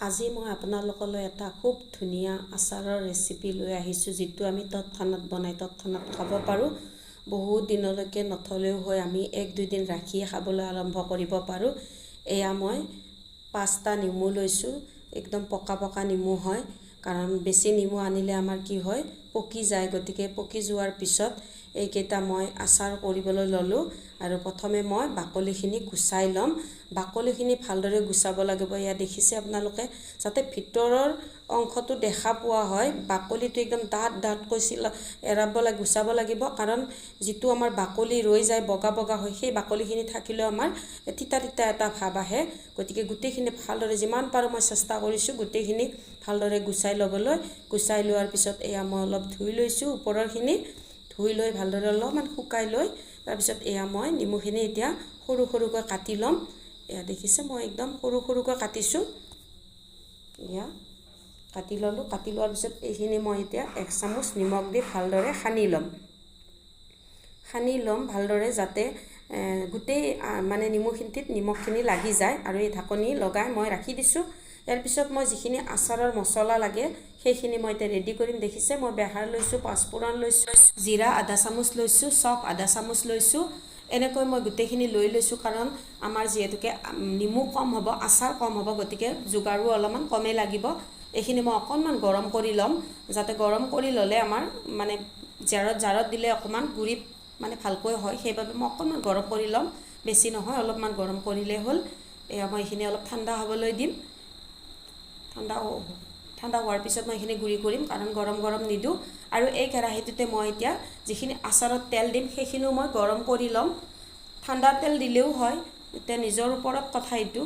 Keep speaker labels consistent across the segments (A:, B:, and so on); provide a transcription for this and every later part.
A: আজি মই আপোনালোকলৈ এটা খুব ধুনীয়া আচাৰৰ ৰেচিপি লৈ আহিছোঁ, যিটো আমি তৎক্ষণাত বনাই তৎক্ষণাত খাব পাৰোঁ। বহুত দিনলৈকে নথলেও হয়, আমি 1-2 দিন ৰাখি খাবলৈ আৰম্ভ কৰিব পাৰোঁ। এয়া মই 5টা নেমু লৈছোঁ, একদম পকা পকা নেমু হয়, কাৰণ বেছি নেমু আনিলে আমাৰ কি হয়, পকি যায়। গতিকে পকি যোৱাৰ পিছত এইকেইটা মই আচাৰ কৰিবলৈ ল'লোঁ। আৰু প্ৰথমে মই বাকলিখিনি গুচাই ল'ম। বাকলিখিনি ভালদৰে গুচাব লাগিব। এয়া দেখিছে আপোনালোকে, যাতে ভিতৰৰ অংশটো দেখা পোৱা হয়। বাকলিটো একদম ডাঠকৈ গুচাব লাগিব, কাৰণ যিটো আমাৰ বাকলি ৰৈ যায় বগা বগা হয়, সেই বাকলিখিনি থাকিলেও আমাৰ তিতা তিতা এটা ভাৱ আহে। গতিকে গোটেইখিনি ভালদৰে, যিমান পাৰোঁ মই চেষ্টা কৰিছোঁ গোটেইখিনি ভালদৰে গুচাই ল'বলৈ। গুচাই লোৱাৰ পিছত এয়া মই অলপ ধুই লৈছোঁ, ওপৰৰখিনি ধুই লৈ ভালদৰে অলপমান শুকাই লৈ তাৰপিছত এয়া মই নেমুখিনি এতিয়া সৰু সৰুকৈ কাটি ল'ম। এয়া দেখিছে, মই একদম সৰু সৰুকৈ কাটিছোঁ। এয়া কাটি ল'লোঁ। কাটি লোৱাৰ পিছত এইখিনি মই এতিয়া 1 চামুচ নিমখ দি ভালদৰে সানি ল'ম ভালদৰে, যাতে গোটেই মানে নেমুখিনিত নিমখখিনি লাগি যায়। আৰু এই ঢাকনি লগাই মই ৰাখি দিছোঁ। ইয়াৰ পিছত মই যিখিনি আচাৰৰ মছলা লাগে সেইখিনি মই এতিয়া ৰেডি কৰিম। দেখিছে, মই বেহাৰ লৈছোঁ, পাঁচফোৰণ লৈছোঁ, জিৰা আধা চামুচ লৈছোঁ, চফ আধা চামুচ লৈছোঁ। এনেকৈ মই গোটেইখিনি লৈ লৈছোঁ, কাৰণ আমাৰ যিহেতুকে নেমু কম হ'ব, আচাৰ কম হ'ব, গতিকে যোগাৰো অলপমান কমেই লাগিব। এইখিনি মই অকণমান গৰম কৰি ল'ম, যাতে গৰম কৰি ল'লে আমাৰ মানে জাৰত দিলে অকণমান গুড়ি মানে ভালকৈ হয়, সেইবাবে মই অকণমান গৰম কৰি ল'ম। বেছি নহয়, অলপমান গৰম কৰিলেই হ'ল। এয়া মই এইখিনি অলপ ঠাণ্ডা হ'বলৈ দিম। ঠাণ্ডা হোৱাৰ পিছত মই এইখিনি গুড়ি কৰিম, কাৰণ গৰম নিদিওঁ। আৰু এই কেৰাহীটোতে মই এতিয়া যিখিনি আচাৰত তেল দিম সেইখিনিও মই গৰম কৰি ল'ম। ঠাণ্ডা তেল দিলেও হয়, এতিয়া নিজৰ ওপৰত কথা এইটো,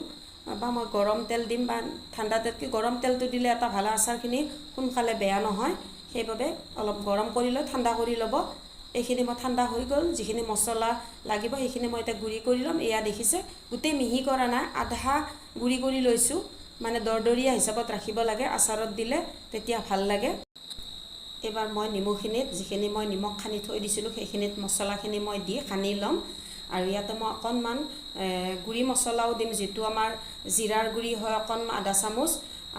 A: বা মই গৰম তেল দিম বা ঠাণ্ডা তেলতকৈ গৰম তেলটো দিলে এটা ভাল, আচাৰখিনি সোনকালে বেয়া নহয়। সেইবাবে অলপ গৰম কৰি লৈ ঠাণ্ডা কৰি ল'ব। এইখিনি মই ঠাণ্ডা হৈ গ'ল, যিখিনি মছলা লাগিব সেইখিনি মই এতিয়া গুড়ি কৰি ল'ম। এয়া দেখিছে, গোটেই মিহি কৰা নাই, আধা গুড়ি কৰি লৈছোঁ। মানে দৰদৰীয়া হিচাপত ৰাখিব লাগে, আচাৰত দিলে তেতিয়া ভাল লাগে। এইবাৰ মই নেমুখিনিত যিখিনি মই নিমখ সানি থৈ দিছিলোঁ সেইখিনিত মছলাখিনি মই দি সানি ল'ম। আৰু ইয়াতে মই অকণমান গুড়ি মছলাও দিম, যিটো আমাৰ জিৰাৰ গুড়ি হয় অকণমান আধা চামুচ,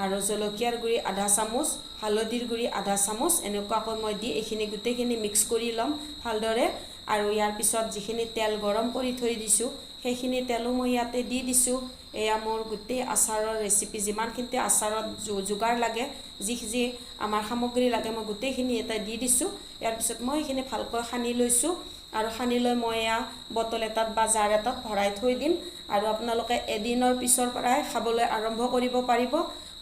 A: আৰু জলকীয়াৰ গুড়ি আধা চামুচ, হালধিৰ গুড়ি আধা চামুচ, এনেকুৱাকৈ মই দি এইখিনি গোটেইখিনি মিক্স কৰি ল'ম ভালদৰে। আৰু ইয়াৰ পিছত যিখিনি তেল গৰম কৰি থৈ দিছোঁ সেইখিনি তেলো মই ইয়াতে দি দিছোঁ। এয়া মোৰ গোটেই আচাৰৰ ৰেচিপি, যিমানখিনি আচাৰত যোগাৰ লাগে, যি আমাৰ সামগ্ৰী লাগে, মই গোটেইখিনি ইয়াতে দি দিছোঁ। ইয়াৰ পিছত মই এইখিনি ভালকৈ সানি লৈছোঁ। আৰু সানি লৈ মই এয়া বটল এটাত বা জাৰ এটাত ভৰাই থৈ দিম। আৰু আপোনালোকে এদিনৰ পিছৰ পৰাই খাবলৈ আৰম্ভ কৰিব পাৰিব,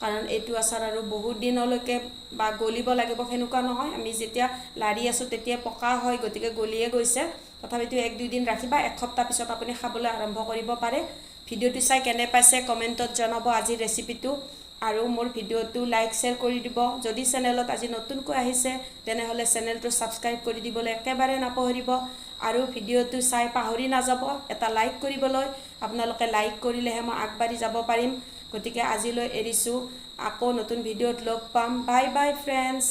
A: কাৰণ এইটো আচাৰ আৰু বহুত দিনলৈকে বা গলিব লাগিব সেনেকুৱা নহয়। আমি যেতিয়া লাৰি আছোঁ তেতিয়া পকা হয়, গতিকে গলিয়ে গৈছে। তথাপিতো 1-2 দিন ৰাখিবা, 1 সপ্তাহ পিছত আপুনি খাবলৈ আৰম্ভ কৰিব পাৰে। ভিডিঅ'টো চাই কেনে পাইছে কমেণ্টত জনাব আজিৰ ৰেচিপিটো। আৰু মোৰ ভিডিঅ'টো লাইক শ্বেয়াৰ কৰি দিব। যদি চেনেলত আজি নতুনকৈ আহিছে তেনেহ'লে চেনেলটো ছাবস্ক্ৰাইব কৰি দিবলৈ একেবাৰে নাপাহৰিব। আৰু ভিডিঅ'টো চাই পাহৰি নাযাব এটা লাইক কৰিবলৈ। আপোনালোকে লাইক কৰিলেহে মই আগবাঢ়ি যাব পাৰিম। গতিকে আজিলৈ এৰিছোঁ, আকৌ নতুন ভিডিঅ'ত লগ পাম। Bye bye friends.